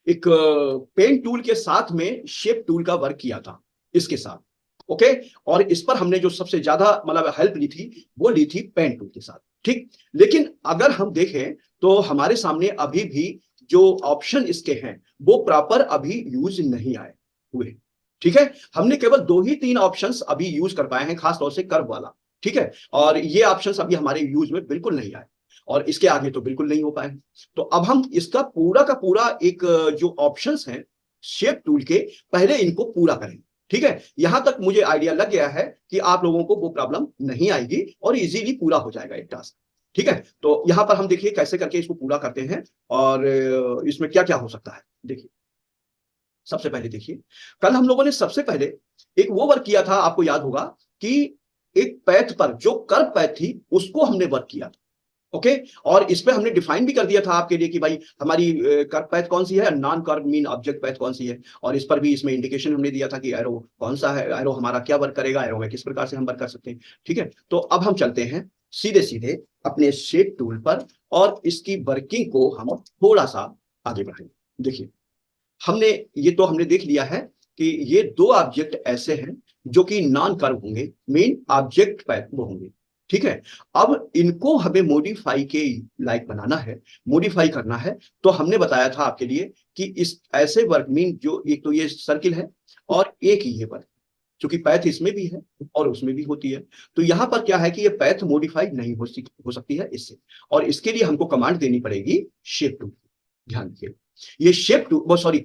एक pen tool के साथ में शेप टूल का वर्क किया था इसके साथ। ओके। और इस पर हमने जो सबसे ज्यादा मतलब हेल्प ली थी वो ली थी पेन टूल के साथ। ठीक। लेकिन अगर हम देखें तो हमारे सामने अभी भी जो ऑप्शन इसके हैं वो प्रॉपर अभी यूज नहीं आए हुए। ठीक है। हमने केवल दो ही तीन ऑप्शंस अभी यूज कर पाए हैं, खासतौर से कर्व वाला। ठीक है। और ये ऑप्शंस अभी हमारे यूज में बिल्कुल नहीं आए, और इसके आगे तो बिल्कुल नहीं हो पाए। तो अब हम इसका पूरा का पूरा एक जो ऑप्शंस हैं शेप टूल के, पहले इनको पूरा करें। ठीक है। यहां तक मुझे आइडिया लग गया है कि आप लोगों को वो प्रॉब्लम नहीं आएगी और इजीली पूरा हो जाएगा एक टास्क। ठीक है। तो यहां पर हम देखिए कैसे करके इसको पूरा करते हैं, और इसमें क्या क्या हो सकता है। देखिए, सबसे पहले देखिए, कल हम लोगों ने सबसे पहले एक वो वर्क किया था, आपको याद होगा कि एक पैथ पर जो कर्व पैथ थी उसको हमने वर्क किया था। ओके। और इस पे हमने डिफाइन भी कर दिया था आपके लिए कि भाई हमारी कर्व पैथ कौन सी है, non curve mean object path कौन सी है। और इस पर भी इसमें इंडिकेशन हमने दिया था कि एरो कौन सा है, एरो हमारा क्या वर्क करेगा, एरो में किस प्रकार से हम वर्क कर सकते हैं। ठीक है। तो अब हम चलते हैं सीधे सीधे अपने शेप टूल पर, और इसकी वर्किंग को हम थोड़ा सा आगे बढ़ाएंगे। देखिए, हमने ये तो हमने देख लिया है कि ये दो ऑब्जेक्ट ऐसे हैं जो कि नॉन कर्व होंगे, मेन ऑब्जेक्ट पैथ वो होंगे। ठीक है। अब इनको हमें मॉडिफाई के लायक बनाना है, मॉडिफाई करना है। तो हमने बताया था आपके लिए कि इस ऐसे वर्क मीन जो एक तो ये सर्किल है और एक ही ये वर्क, क्योंकि पैथ इसमें भी है और उसमें भी होती है। तो यहां पर क्या है कि ये पैथ मॉडिफाई नहीं हो सकती है इससे, और इसके लिए हमको कमांड देनी पड़ेगी शेप टू। ध्यान रखिए, ये शेप टूल वो सॉरी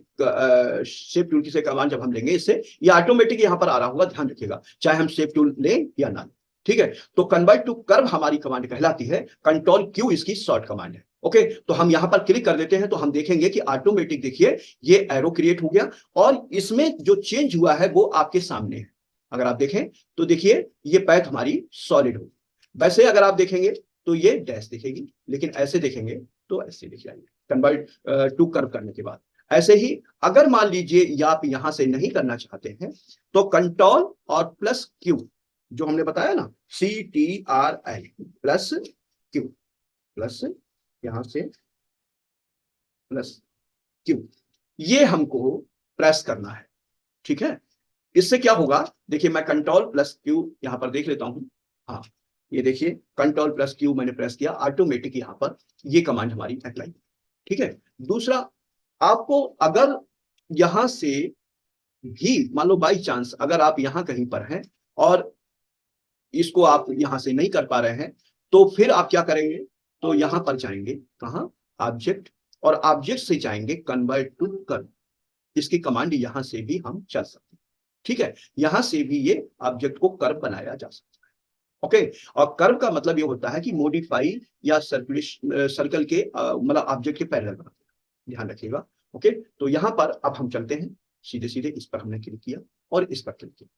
शेप टूल की से कमांड जब हम लेंगे इससे, ये ऑटोमेटिक यहां पर आ रहा होगा, ध्यान रखिएगा, चाहे हम शेप टूल लें या ना लें। ठीक है। तो कन्वर्ट टू कर्व हमारी कमांड कहलाती है, कंट्रोल क्यू इसकी शॉर्ट कमांड है। ओके। तो हम यहां पर क्लिक कर देते हैं तो हम देखेंगे कि ऑटोमेटिक देखिए ये एरो क्रिएट हो गया, और इसमें जो चेंज हुआ है वो आपके सामने है। अगर आप देखें तो देखिए ये पैथ हमारी सॉलिड होगी। वैसे अगर आप देखेंगे तो ये डैश दिखेगी, लेकिन ऐसे देखेंगे तो ऐसे दिख जाएंगे कन्वर्ट टू कर्व करने के बाद। ऐसे ही अगर मान लीजिए या आप यहां से नहीं करना चाहते हैं तो कंट्रोल और प्लस क्यू, जो हमने बताया ना, CTRL प्लस क्यू, प्लस यहां से प्लस क्यू, ये हमको प्रेस करना है। ठीक है। इससे क्या होगा, देखिए मैं कंट्रोल प्लस क्यू यहां पर देख लेता हूं। हाँ, ये देखिए कंट्रोल प्लस क्यू मैंने प्रेस किया, ऑटोमेटिक यहां पर ये कमांड हमारी अप्लाई। ठीक है। दूसरा, आपको अगर यहां से भी मान लो बाई चांस अगर आप यहां कहीं पर हैं और इसको आप यहां से नहीं कर पा रहे हैं, तो फिर आप क्या करेंगे, तो यहां पर जाएंगे कहां, ऑब्जेक्ट, और ऑब्जेक्ट से जाएंगे कन्वर्ट टू कर्व। इसकी कमांड यहां से भी हम चल सकते हैं। ठीक है। यहां से भी ये ऑब्जेक्ट को कर्व बनाया जा सकता है। ओके। और कर्व का मतलब ये होता है कि मॉडिफाई या सर्कुलेशन सर्कल के मतलब ऑब्जेक्ट के पैरेलल बनाते हैं, ध्यान रखिएगा। ओके। तो यहां पर अब हम चलते हैं सीधे सीधे, इस पर हमने क्लिक किया और इस पर क्लिक किया।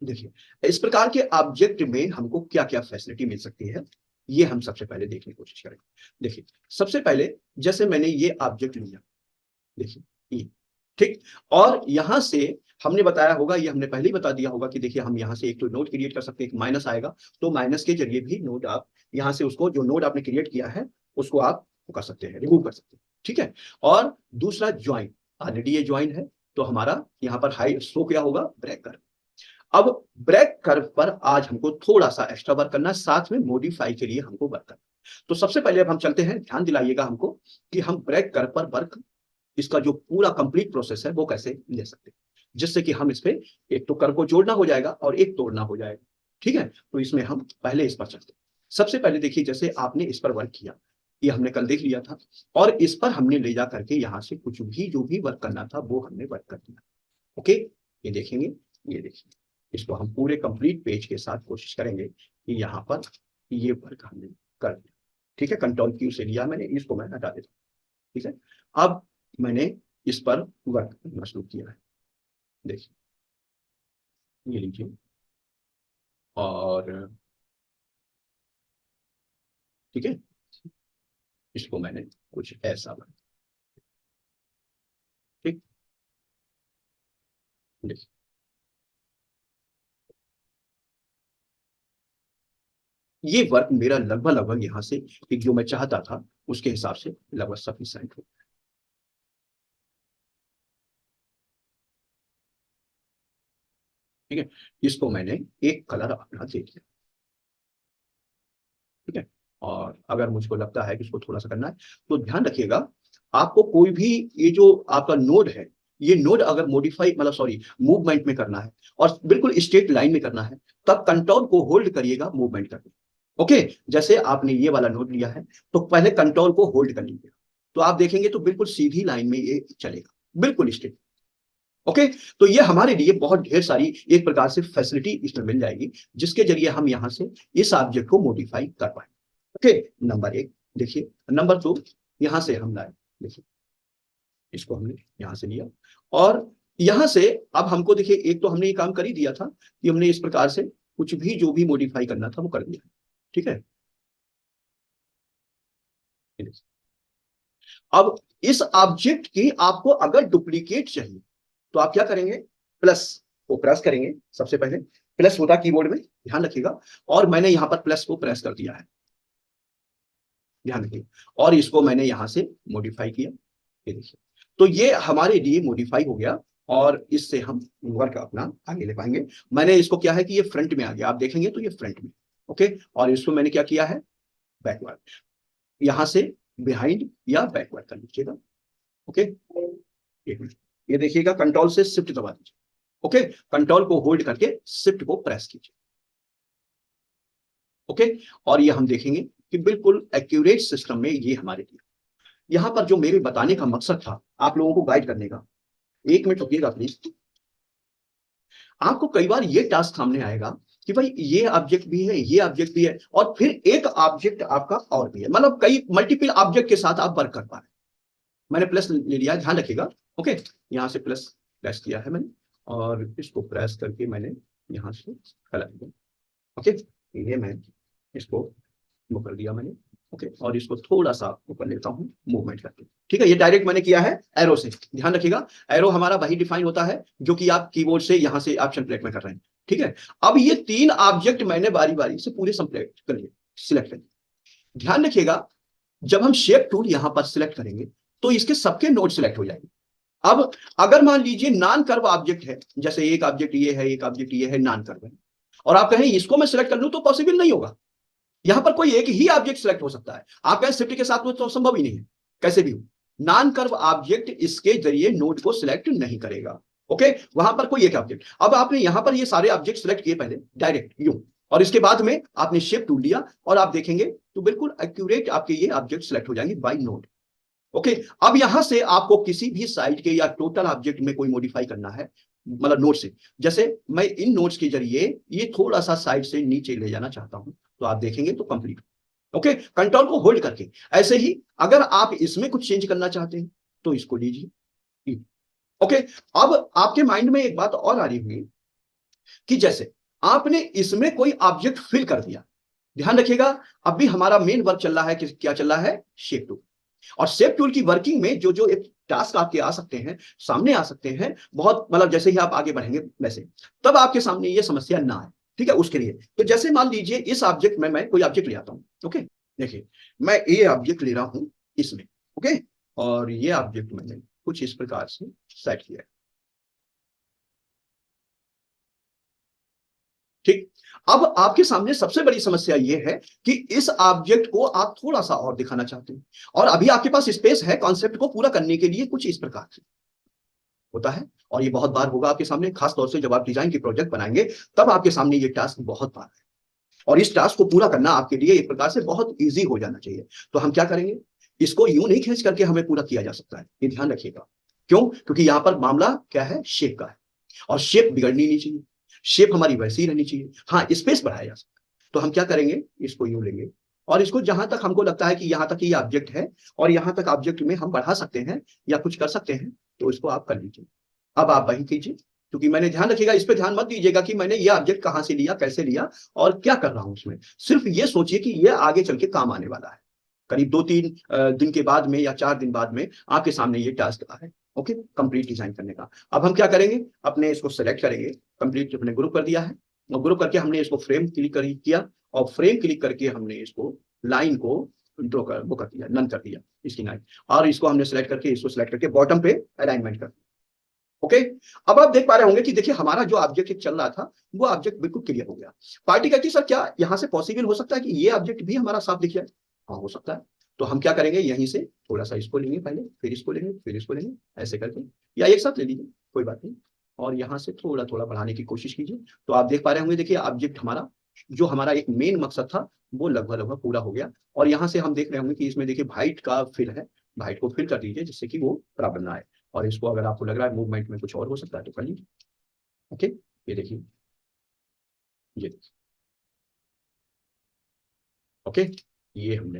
देखिए, इस प्रकार के ऑब्जेक्ट में हमको क्या क्या फैसिलिटी मिल सकती है, ये हम सबसे पहले देखने की कोशिश करेंगे। देखिए, सबसे पहले जैसे मैंने ये ऑब्जेक्ट लिया, देखिए ये, ठीक। और यहां से हमने बताया होगा, ये हमने पहले ही बता दिया होगा कि देखिए हम यहां से एक तो नोड क्रिएट कर सकते हैं, एक माइनस आएगा, तो माइनस के जरिए भी नोड आप यहां से उसको जो नोड आपने क्रिएट किया है उसको आप कर सकते हैं, रिमूव कर सकते हैं। ठीक है। और दूसरा ज्वाइन, ऑलरेडी ये ज्वाइन है, तो हमारा यहां पर हाई शो क्या होगा, ब्रेक कर। अब ब्रेक कर्व पर आज हमको थोड़ा सा एक्स्ट्रा वर्क करना है, साथ में मॉडिफाई के लिए हमको वर्क करना। तो सबसे पहले अब हम चलते हैं, ध्यान दिलाइएगा हमको कि हम ब्रेक कर्व पर वर्क, इसका जो पूरा कंप्लीट प्रोसेस है वो कैसे ले सकते हैं, जिससे कि हम इस पे एक तो कर्व को जोड़ना हो जाएगा और एक तोड़ना हो जाएगा। ठीक है। तो इसमें हम पहले इस पर चलते हैं। सबसे पहले देखिए, जैसे आपने इस पर वर्क किया, ये हमने कल देख लिया था, और इस पर हमने ले जा करके यहां से कुछ भी जो भी वर्क करना था वो हमने वर्क कर दिया। ओके। ये देखेंगे, ये देखिए, इसको हम पूरे कंप्लीट पेज के साथ कोशिश करेंगे कि यहाँ पर ये वर्क हमने कर दिया। ठीक है। कंट्रोल क्यू से लिया मैंने, इसको मैं हटा देता हूँ। ठीक है। अब मैंने इस पर वर्क करना शुरू किया है, देखिए ये लीजिए, और ठीक है, इसको मैंने कुछ ऐसा बना, ठीक, देखिए ये वर्क मेरा लगभग लगभग यहाँ से एक जो मैं चाहता था उसके हिसाब से लगभग सफिशिएंट हो। ठीक है, इसको मैंने एक कलर अपना दे दिया। ठीक है, और अगर मुझको लगता है कि इसको थोड़ा सा करना है तो ध्यान रखिएगा, आपको कोई भी ये जो आपका नोड है, ये नोड अगर मॉडिफाई मतलब सॉरी मूवमेंट में करना है और बिल्कुल स्ट्रेट लाइन में करना है, तब कंट्रोल को होल्ड करिएगा मूवमेंट करके। ओके, जैसे आपने ये वाला नोड लिया है तो पहले कंट्रोल को होल्ड कर लीजिए, तो आप देखेंगे तो बिल्कुल सीधी लाइन में ये चलेगा, बिल्कुल स्ट्रेट। ओके, तो ये हमारे लिए बहुत ढेर सारी एक प्रकार से फैसिलिटी इसमें मिल जाएगी, जिसके जरिए हम यहाँ से इस ऑब्जेक्ट को मॉडिफाई कर पाएंगे। ओके, नंबर एक देखिए। नंबर दो, यहां से हम लाए, देखिए इसको हमने यहां से लिया, और यहां से अब हमको देखिए, एक तो हमने ये काम कर ही दिया था कि हमने इस प्रकार से कुछ भी जो भी मॉडिफाई करना था वो कर दिया। ठीक है, अब इस ऑब्जेक्ट की आपको अगर डुप्लीकेट चाहिए तो आप क्या करेंगे, प्लस को प्रेस करेंगे। सबसे पहले प्लस होता कीबोर्ड में, ध्यान रखिएगा, और मैंने यहां पर प्लस को प्रेस कर दिया है, ध्यान रखिए, और इसको मैंने यहां से मॉडिफाई किया, ये देखिए, तो ये हमारे लिए मॉडिफाई हो गया, और इससे हम वर्क अपना आगे ले पाएंगे। मैंने इसको क्या है कि ये फ्रंट में आ गया, आप देखेंगे तो ये फ्रंट में। ओके, और इसको मैंने क्या किया है, बैकवर्ड, यहां से बिहाइंड या बैकवर्ड कर लीजिएगा। ओके, एक मिनट, ये देखिएगा, कंट्रोल से शिफ्ट दबा दीजिए। ओके, कंट्रोल को होल्ड करके शिफ्ट को प्रेस कीजिए। ओके, और ये हम देखेंगे कि बिल्कुल एक्यूरेट सिस्टम में ये हमारे लिए, यहां पर जो मेरे बताने का मकसद था आप लोगों को गाइड करने का, एक मिनट रुकिएगा प्लीज। आपको कई बार ये टास्क सामने आएगा कि भाई ये ऑब्जेक्ट भी है, ये ऑब्जेक्ट भी है, और फिर एक ऑब्जेक्ट आपका और भी है, मतलब कई मल्टीपल ऑब्जेक्ट के साथ आप वर्क कर पा रहे हैं। मैंने प्लस ले लिया, ध्यान रखिएगा। ओके, यहां से प्लस प्रेस किया है मैंने, और इसको प्रेस करके मैंने यहां से हटा दिया। ओके, ये मैं इसको वो कर दिया मैंने। ओके, और इसको थोड़ा सा ऊपर लेता हूँ मूवमेंट करके। ठीक है, ये डायरेक्ट मैंने किया है एरो से, ध्यान रखिएगा, एरो हमारा वही डिफाइन होता है जो कि आप कीबोर्ड से यहां से ऑप्शन प्लेट में कर रहे हैं। ठीक है, अब ये तीन ऑब्जेक्ट मैंने बारी बारी से पूरे सेलेक्ट कर लिए, सिलेक्ट करिए। ध्यान रखिएगा, जब हम शेप टूल यहां पर सिलेक्ट करेंगे तो इसके सबके नोड सिलेक्ट हो जाएंगे। अब अगर मान लीजिए नॉन कर्व ऑब्जेक्ट है, जैसे एक ऑब्जेक्ट ये है, एक ऑब्जेक्ट ये है, नॉन कर्व है, और आप कहें इसको मैं सिलेक्ट कर लूं, तो पॉसिबल नहीं होगा। यहां पर कोई एक ही ऑब्जेक्ट सिलेक्ट हो सकता है, आप कहें शिफ्ट के साथ में, तो संभव ही नहीं है, कैसे भी हो। नॉन कर्व ऑब्जेक्ट इसके जरिए नोड को सिलेक्ट नहीं करेगा। ओके, वहां पर कोई एक ऑब्जेक्ट, अब आपने यहां पर ये सारे ऑब्जेक्ट सिलेक्ट किए पहले डायरेक्ट यूं, और इसके बाद में आपने शेप टूल लिया, और आप देखेंगे तो बिल्कुल एक्यूरेट आपके ये ऑब्जेक्ट सिलेक्ट हो जाएंगे बाय नोड। ओके, अब यहां से आपको किसी भी साइड के या टोटल ऑब्जेक्ट में कोई मॉडिफाई करना है, मतलब नोड से, जैसे मैं इन नोड्स के जरिए ये थोड़ा सा साइड से नीचे ले जाना चाहता हूं, तो आप देखेंगे तो कंप्लीट। ओके, कंट्रोल को होल्ड करके, ऐसे ही अगर आप इसमें कुछ चेंज करना चाहते हैं तो इसको लीजिए। ओके, अब आपके माइंड में एक बात और आ रही हुई कि जैसे आपने इसमें कोई ऑब्जेक्ट फिल कर दिया, ध्यान रखिएगा, अब भी हमारा मेन वर्क चल रहा है कि क्या चल रहा है, शेप टूल। और शेप टूल की वर्किंग में जो जो एक टास्क आपके आ सकते हैं, सामने आ सकते हैं, बहुत मतलब जैसे ही आप आगे बढ़ेंगे वैसे, तब आपके सामने ये समस्या ना आए। ठीक है, उसके लिए तो जैसे मान लीजिए इस ऑब्जेक्ट में मैं कोई ऑब्जेक्ट ले आता हूं। ओके, देखिए मैं ये ऑब्जेक्ट ले रहा हूं इसमें। ओके, और ये ऑब्जेक्ट मैंने कुछ इस प्रकार से सेट किया है। ठीक, अब आपके सामने सबसे बड़ी समस्या यह है कि इस ऑब्जेक्ट को आप थोड़ा सा और दिखाना चाहते हैं, और अभी आपके पास स्पेस है कॉन्सेप्ट को पूरा करने के लिए कुछ इस प्रकार से होता है। और ये बहुत बार होगा आपके सामने, खास तौर से जब आप डिजाइन के प्रोजेक्ट बनाएंगे, तब आपके सामने ये टास्क बहुत बार है, और इस टास्क को पूरा करना आपके लिए एक प्रकार से बहुत ईजी हो जाना चाहिए। तो हम क्या करेंगे, इसको यूं नहीं खींच करके हमें पूरा किया जा सकता है, ये ध्यान रखिएगा। क्यों, क्योंकि यहां पर मामला क्या है, शेप का है, और शेप बिगड़नी नहीं चाहिए, शेप हमारी वैसी ही रहनी चाहिए। हाँ, स्पेस बढ़ाया जा सकता है, तो हम क्या करेंगे, इसको यूं लेंगे, और इसको जहां तक हमको लगता है कि यहां तक ये ऑब्जेक्ट है, और यहां तक ऑब्जेक्ट में हम बढ़ा सकते हैं या कुछ कर सकते हैं, तो इसको आप कर लीजिए। अब आप वही कीजिए, क्योंकि मैंने ध्यान रखिएगा, इस पे ध्यान मत दीजिएगा कि मैंने ये ऑब्जेक्ट कहां से लिया, कैसे लिया, और क्या कर रहा हूं उसमें। सिर्फ ये सोचिए कि ये आगे चल के काम आने वाला है, करीब 2-3 दिन के बाद में या 4 दिन बाद में आपके सामने ये टास्क आ है। ओके, कंप्लीट डिजाइन करने का। अब हम क्या करेंगे, अपने इसको सेलेक्ट करेंगे, कंप्लीट अपने ग्रुप कर दिया है, और ग्रुप करके हमने इसको फ्रेम क्लिक कर किया, और फ्रेम क्लिक करके हमने इसको लाइन को ड्रॉ कर वो कर दिया, नन कर दिया इसकी लाइन, और इसको हमने सेलेक्ट करके, इसको सेलेक्ट करके बॉटम पे अलाइनमेंट कर दिया। ओके। अब आप देख पा रहे होंगे कि देखिए हमारा जो ऑब्जेक्ट चल रहा था वो ऑब्जेक्ट बिल्कुल क्लियर हो गया। पार्टी कहती सर क्या यहाँ से पॉसिबल हो सकता है कि ये ऑब्जेक्ट भी हमारा साफ दिख जाए? हाँ हो सकता है। तो हम क्या करेंगे, यहीं से थोड़ा सा इसको लेंगे पहले, फिर इसको लेंगे, फिर इसको लेंगे, ऐसे करके, या एक साथ ले लीजिए, कोई बात नहीं। और यहाँ से थोड़ा थोड़ा बढ़ाने की कोशिश कीजिए। तो आप देख पा रहे होंगे, देखिए ऑब्जेक्ट हमारा, जो हमारा एक मेन मकसद था, वो लगभग लगभग पूरा हो गया। और यहाँ से हम देख रहे होंगे कि इसमें देखिए व्हाइट का फिल है, व्हाइट को फिल कर दीजिए जिससे कि वो प्रॉब्लम ना आए। और इसको अगर आपको लग रहा है मूवमेंट में कुछ और हो सकता है तो कर लीजिए। ओके, ये देखिए, ये देखिए। ओके, ये हमने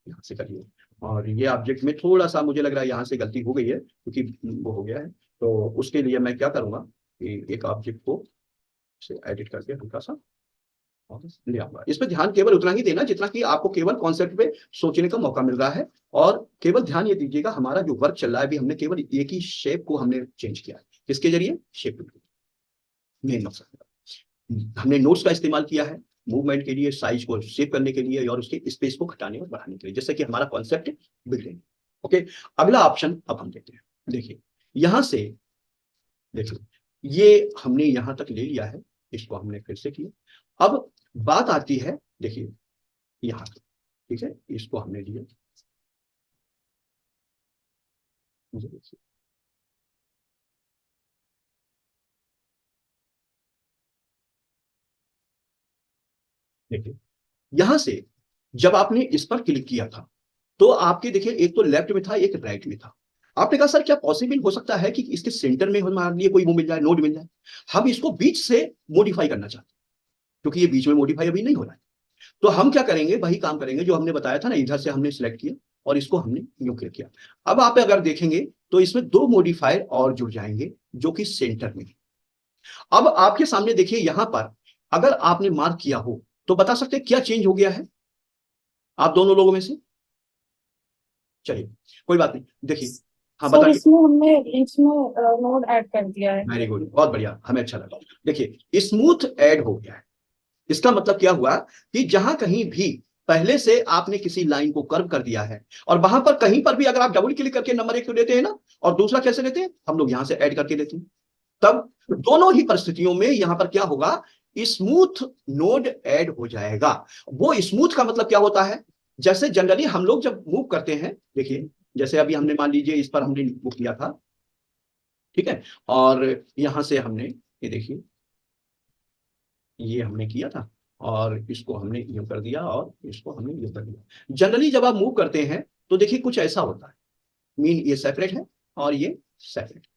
यहाँ से कर लिया। और ये ऑब्जेक्ट में थोड़ा सा मुझे लग रहा है यहाँ से गलती हो गई है, क्योंकि वो हो गया है। तो उसके लिए मैं क्या करूंगा कि एक ऑब्जेक्ट को से एडिट करके हल्का सा और ले आऊंगा। इस पर ध्यान केवल उतना ही देना जितना कि आपको केवल कॉन्सेप्ट पे सोचने का मौका मिल रहा है। और केवल ध्यान ये दीजिएगा, हमारा जो वर्क चल रहा है अभी, हमने केवल एक ही शेप को हमने चेंज किया है। किसके जरिए? Shape tool. मेन मकसद हमने नोट्स का इस्तेमाल किया है मूवमेंट के लिए, साइज को सेव करने के लिए, और उसके स्पेस को घटाने और बढ़ाने के लिए, जिससे कि हमारा कॉन्सेप्ट बिगड़े। ओके, अगला ऑप्शन अब हम देखते हैं। देखिए यहां से, देखिए ये हमने यहां तक ले लिया है, इसको हमने फिर से किया। अब बात आती है, देखिए यहाँ तक, ठीक है, इसको हमने लिया, ये देखिए, देखिए यहां से जब आपने इस पर क्लिक किया था, तो आपके देखिए एक तो लेफ्ट में था, एक राइट में था। आपने कहा सर क्या पॉसिबल हो सकता है कि इसके सेंटर में हमारे लिए कोई वो मिल जाए, नोड मिल जाए? हम इसको बीच से मॉडिफाई करना चाहते हैं, क्योंकि ये बीच में मॉडिफाई अभी नहीं हो रहा है। तो हम क्या करेंगे, वही काम करेंगे जो हमने बताया था ना, इधर से हमने सिलेक्ट किया और इसको हमने यूं क्लिक किया। अब आप अगर देखेंगे तो इसमें दो मॉडिफायर और जुड़ जाएंगे जो कि सेंटर में। अब आपके सामने देखिए यहां पर, अगर आपने मार्क किया हो तो बता सकते हैं क्या चेंज हो गया है आप दोनों लोगों में से? चलिए कोई बात नहीं, देखिए, हाँ सर बताइए। इसमें हमने इसमें नोड ऐड कर दिया है। वेरी गुड, बहुत बढ़िया, हमें अच्छा लगा। देखिए स्मूथ ऐड हो गया है। इसका मतलब क्या हुआ कि जहां कहीं भी पहले से आपने किसी लाइन को कर्व कर दिया है, और वहां पर कहीं पर भी अगर आप डबल क्लिक करके नंबर एक को लेते हैं ना, और दूसरा कैसे लेते हैं, हम लोग यहां से ऐड करके लेते हैं, तब दोनों ही परिस्थितियों में यहां पर क्या होगा, स्मूथ नोड ऐड हो जाएगा। वो स्मूथ का मतलब क्या होता है, जैसे जनरली हम लोग जब मूव करते हैं, देखिए जैसे अभी हमने मान लीजिए इस पर हमने मूव किया था, ठीक है, और यहां से हमने, ये देखिए, ये हमने किया था, और इसको हमने यूं कर दिया और इसको हमने यूं कर दिया। जनरली जब आप मूव करते हैं तो देखिए कुछ ऐसा होता है, मीन ये सेपरेट है और ये सेपरेट।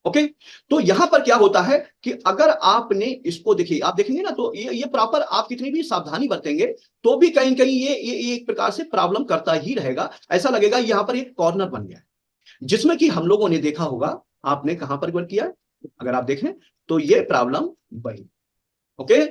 ओके, तो यहां पर क्या होता है कि अगर आपने इसको, देखिए आप देखेंगे ना, तो ये प्रॉपर आप कितनी भी सावधानी बरतेंगे तो भी कहीं कहीं ये एक प्रकार से प्रॉब्लम करता ही रहेगा। ऐसा लगेगा यहां पर एक कॉर्नर बन गया है, जिसमें कि हम लोगों ने देखा होगा, आपने कहां पर वर्क किया है, अगर आप देखें तो ये प्रॉब्लम वही। ओके,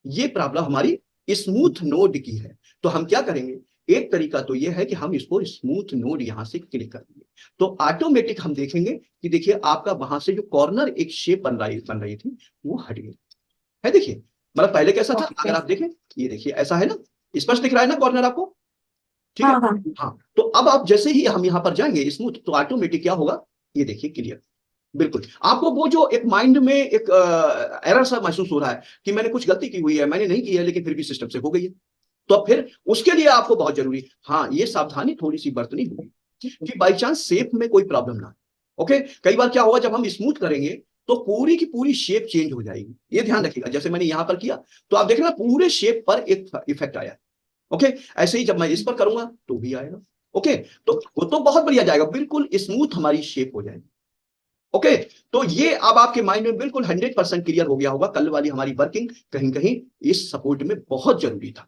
ये प्रॉब्लम हमारी स्मूथ नोड की है। तो हम क्या करेंगे, एक तरीका तो ये है कि हम इसको स्मूथ नोड यहां से क्लिक कर देंगे, तो ऑटोमेटिक हम देखेंगे कि देखिए आपका वहां से जो कॉर्नर एक शेप बन रही थी, वो हट गई है। देखिए मतलब पहले कैसा था, ओके। अगर आप देखें, ये देखिए ऐसा है ना, स्पष्ट दिख रहा है ना कॉर्नर आपको? ठीक है। हाँ हाँ। हाँ, तो अब आप जैसे ही हम यहाँ पर जाएंगे स्मूथ, तो ऑटोमेटिक क्या होगा, ये देखिए क्लियर। बिल्कुल आपको वो जो एक माइंड में एक एरर सा महसूस हो रहा है कि मैंने कुछ गलती की हुई है, मैंने नहीं की है, लेकिन फिर भी सिस्टम से हो गई है, तो अब फिर उसके लिए आपको बहुत जरूरी, हाँ ये सावधानी थोड़ी सी बरतनी होगी कि बाई चांस शेप में कोई प्रॉब्लम ना। ओके, कई बार क्या होगा जब हम स्मूथ करेंगे तो पूरी की पूरी शेप चेंज हो जाएगी, ये ध्यान रखिएगा। जैसे मैंने यहां पर किया तो आप देख रहे हैं पूरे शेप पर एक इफेक्ट आया। ओके, ऐसे ही जब मैं इस पर करूंगा तो भी आएगा। ओके, तो वो तो बहुत बढ़िया जाएगा, बिल्कुल स्मूथ हमारी शेप हो जाएगी। ओके, तो ये अब आपके माइंड में बिल्कुल 100% क्लियर हो गया होगा, कल वाली हमारी वर्किंग कहीं कहीं इस सपोर्ट में बहुत जरूरी था।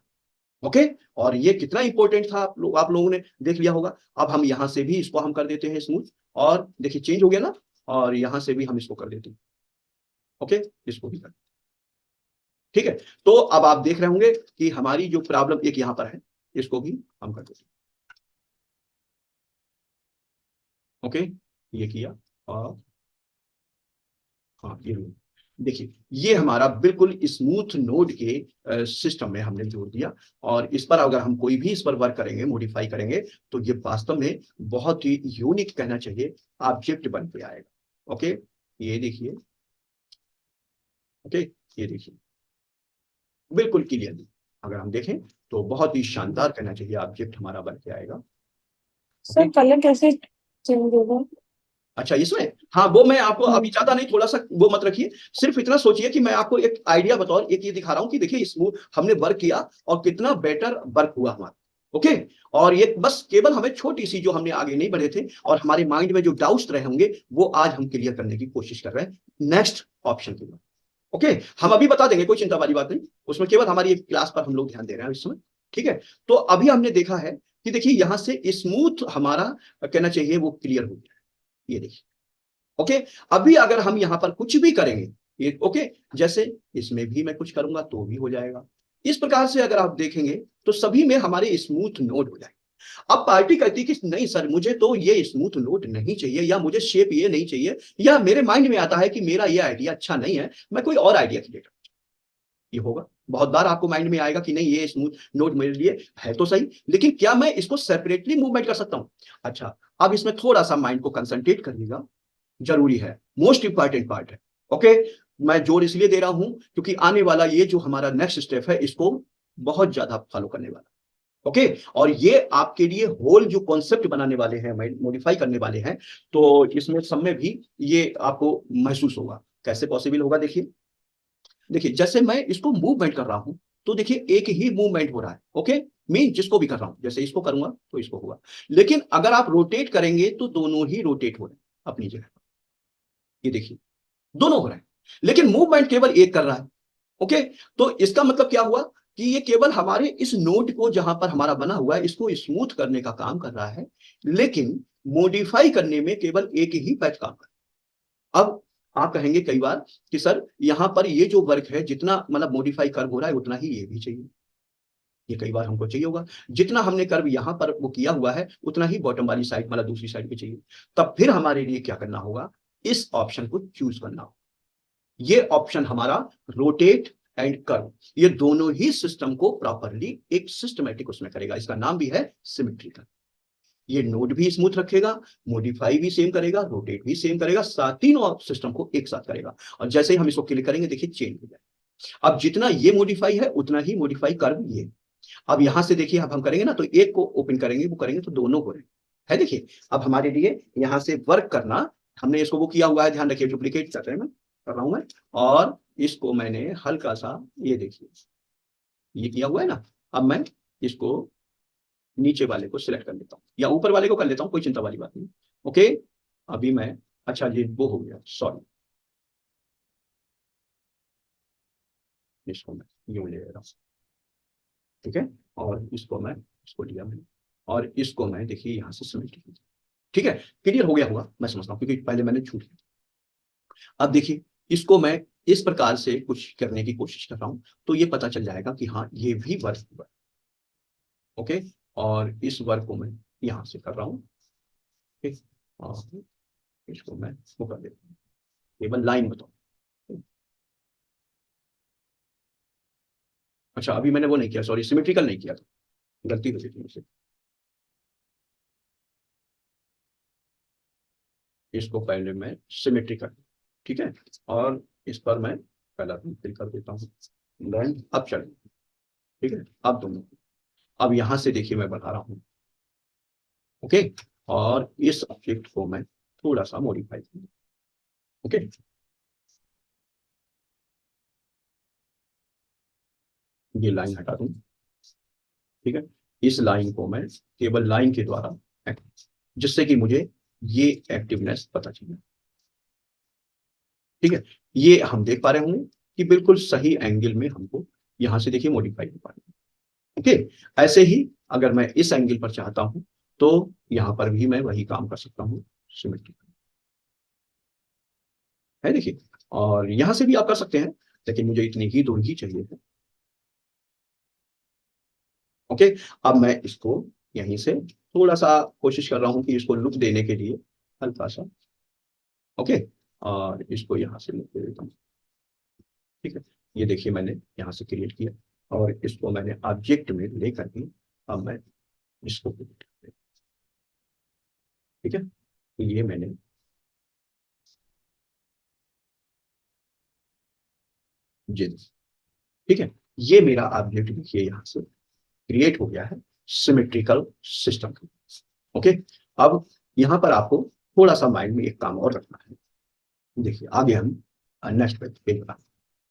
ओके, और ये कितना इंपॉर्टेंट था आप लोगों ने देख लिया होगा। अब हम यहां से भी इसको हम कर देते हैं स्मूथ, और देखिए चेंज हो गया ना, और यहां से भी हम इसको कर देते हैं। ओके, इसको भी कर, ठीक है। तो अब आप देख रहे होंगे कि हमारी जो प्रॉब्लम एक यहां पर है, इसको भी हम कर देते हैं। ओके, ये किया, और हाँ ये लो। देखिए ये हमारा बिल्कुल स्मूथ नोड के सिस्टम में हमने जोड़ दिया, और इस पर अगर हम कोई भी इस पर वर्क करेंगे, मॉडिफाई करेंगे, तो ये वास्तव में बहुत ही यूनिक कहना चाहिए ऑब्जेक्ट बन के आएगा। ओके, ये देखिए, ओके, ये देखिए बिल्कुल क्लियर। अगर हम देखें तो बहुत ही शानदार कहना चाहिए ऑब्जेक्ट हमारा बन के आएगा। ओके, सर कलर कैसे चेंज होगा? अच्छा इसमें, हाँ वो मैं आपको हम्म। अभी ज्यादा नहीं, थोड़ा सा वो मत रखिए, सिर्फ इतना सोचिए कि मैं आपको एक आइडिया बतौर एक ये दिखा रहा हूं कि देखिए स्मूथ हमने वर्क किया और कितना बेटर वर्क हुआ हमारा। ओके, और ये बस केवल हमें छोटी सी जो हमने आगे नहीं बढ़े थे और हमारे माइंड में जो डाउट्स रहे होंगे वो आज हम क्लियर करने की कोशिश कर रहे हैं नेक्स्ट ऑप्शन के बाद। ओके, हम अभी बता देंगे, कोई चिंता वाली बात नहीं, उसमें केवल हमारी क्लास पर हम लोग ध्यान दे रहे हैं इस समय। ठीक है, तो अभी हमने देखा है कि देखिए यहां से स्मूथ हमारा कहना चाहिए वो क्लियर हो गया है। ये देखिए, ओके, अभी अगर हम यहां पर कुछ भी करेंगे, ये ओके, जैसे इसमें भी मैं कुछ करूंगा तो भी हो जाएगा। इस प्रकार से अगर आप देखेंगे तो सभी में हमारे स्मूथ नोड हो जाएंगे। अब पार्टी कहती कि नहीं सर मुझे तो ये स्मूथ नोड नहीं चाहिए, या मुझे शेप ये नहीं चाहिए, या मेरे माइंड में आता है कि मेरा ये आइडिया अच्छा नहीं है, मैं कोई और आइडिया क्रिएट। ये होगा बहुत बार आपको माइंड में आएगा कि नहीं ये स्मूथ नोड मेरे लिए है तो सही, लेकिन क्या मैं इसको सेपरेटली मूवमेंट कर सकता हूं? अच्छा, अब इसमें थोड़ा सा माइंड को कंसंट्रेट करिएगा, जरूरी है, मोस्ट इंपॉर्टेंट पार्ट है। ओके, मैं जोर इसलिए दे रहा हूं क्योंकि आने वाला ये जो हमारा नेक्स्ट स्टेप है इसको बहुत ज्यादा फॉलो करने वाला। ओके, और ये आपके लिए होल जो कॉन्सेप्ट बनाने वाले हैं, मॉडिफाई करने वाले हैं, तो इसमें सब में भी ये आपको महसूस होगा। कैसे पॉसिबल होगा? देखिए, देखिए जैसे मैं इसको मूवमेंट कर रहा हूं तो देखिए एक ही मूवमेंट हो रहा है। ओके, मैं जिसको भी कर रहा हूं, जैसे इसको करूंगा तो इसको होगा, लेकिन अगर आप रोटेट करेंगे तो दोनों ही रोटेट हो रहे हैं अपनी जगह। ये देखिए दोनों हो रहे हैं, लेकिन मूवमेंट केवल एक कर रहा है। ओके, तो इसका मतलब क्या हुआ कि ये केवल हमारे इस नोट को जहां पर हमारा बना हुआ है इसको स्मूथ करने का काम कर रहा है, लेकिन मॉडिफाई करने में केवल एक ही पैच काम कर रहा है। अब आप कहेंगे कई बार कि सर यहां पर ये जो वर्क है जितना मतलब मॉडिफाई कर्व हो रहा है उतना ही ये भी चाहिए। ये कई बार हमको चाहिए होगा, जितना हमने कर्व यहां पर वो किया हुआ है उतना ही बॉटम वाली साइड मतलब दूसरी साइड पे चाहिए। तब फिर हमारे लिए क्या करना होगा? इस ऑप्शन को चूज करना होगा। ये ऑप्शन हमारा रोटेट एंड कर्व, ये दोनों ही सिस्टम को प्रॉपरली एक सिस्टमेटिक उसमें करेगा। इसका नाम भी है सिमेट्रिकल। ये नोड भी स्मूथ रखेगा, मॉडिफाई भी सेम करेगा, रोटेट भी सेम करेगा, साथ तीनों सिस्टम को एक साथ करेगा। और जैसे ही हम इसको क्लिक करेंगे देखिए चेंज हो जाए। अब जितना ये मॉडिफाई है उतना ही मॉडिफाई कर्व ये। अब यहां से देखिए, अब हम करेंगे ना तो एक को ओपन करेंगे वो करेंगे तो दोनों हो रहे हैं। देखिए अब हमारे लिए यहां से वर्क करना, हमने इसको वो किया हुआ है, ध्यान रखिए डुप्लीकेट कर रहे हैं, मैं कर रहा हूं मैं, और इसको मैंने हल्का सा, ये देखिए ये किया हुआ है ना, अब मैं इसको नीचे वाले को सिलेक्ट कर लेता हूँ या ऊपर वाले को कर लेता हूँ, कोई चिंता वाली बात नहीं। ओके, अभी मैं, अच्छा ये वो हो गया, सॉरी, इसको मैं यूं ले रहा हूँ। ठीक है, और इसको मैं, इसको लिया मैंने, और इसको मैं देखिए यहाँ से सिलेक्ट किया। ठीक है, क्लियर हो गया होगा मैं समझता हूँ क्योंकि पहले मैंने छूट लिया। अब देखिए इसको मैं इस प्रकार से कुछ करने की कोशिश कर रहा हूँ तो ये पता चल जाएगा कि हाँ ये भी वर्क हुआ। ओके, और इस वर्क को मैं यहाँ से कर रहा हूँ। ठीक, और इसको मैं वो कर देता हूँ, केवल लाइन बताओ। अच्छा अभी मैंने वो नहीं किया, सॉरी, सिमेट्रिकल नहीं किया था, गलती हो गई थी मुझसे। इसको पहले मैं सिमेट्रिकल, ठीक है, और इस पर मैं पहला फिल कर देता हूँ, देन अब चल, ठीक है, अब दोनों, अब यहां से देखिए मैं बता रहा हूँ। ओके, और इस ऑब्जेक्ट को मैं थोड़ा सा मॉडिफाई करूँ। ओके, ये लाइन हटा दूं, ठीक है, इस लाइन को मैं केवल लाइन के द्वारा जिससे कि मुझे ये एक्टिवनेस पता चले। ठीक है, ये हम देख पा रहे होंगे कि बिल्कुल सही एंगल में हमको यहां से देखिए मॉडिफाई हो पा रहे हैं। ओके, ऐसे ही अगर मैं इस एंगल पर चाहता हूं तो यहां पर भी मैं वही काम कर सकता हूं, सिमेट्रिक है देखिए, और यहां से भी आप कर सकते हैं, लेकिन मुझे इतनी ही दूर ही चाहिए है। ओके, अब मैं इसको यहीं से थोड़ा सा कोशिश कर रहा हूं कि इसको लुक देने के लिए हल्का सा। ओके, और इसको यहाँ से लुक दे देता हूँ। ठीक है, ये देखिए मैंने यहाँ से क्रिएट किया और इसको मैंने ऑब्जेक्ट में लेकर के अब मैं इसको create कर दिया। ठीक है, तो ये मैंने जी ठीक है, ये मेरा ऑब्जेक्ट देखिए यहाँ से क्रिएट हो गया है सिमेट्रिकल सिस्टम। ओके, अब यहाँ पर आपको थोड़ा सा माइंड में एक काम और रखना है। देखिए आगे हम नेक्स्ट पेज पे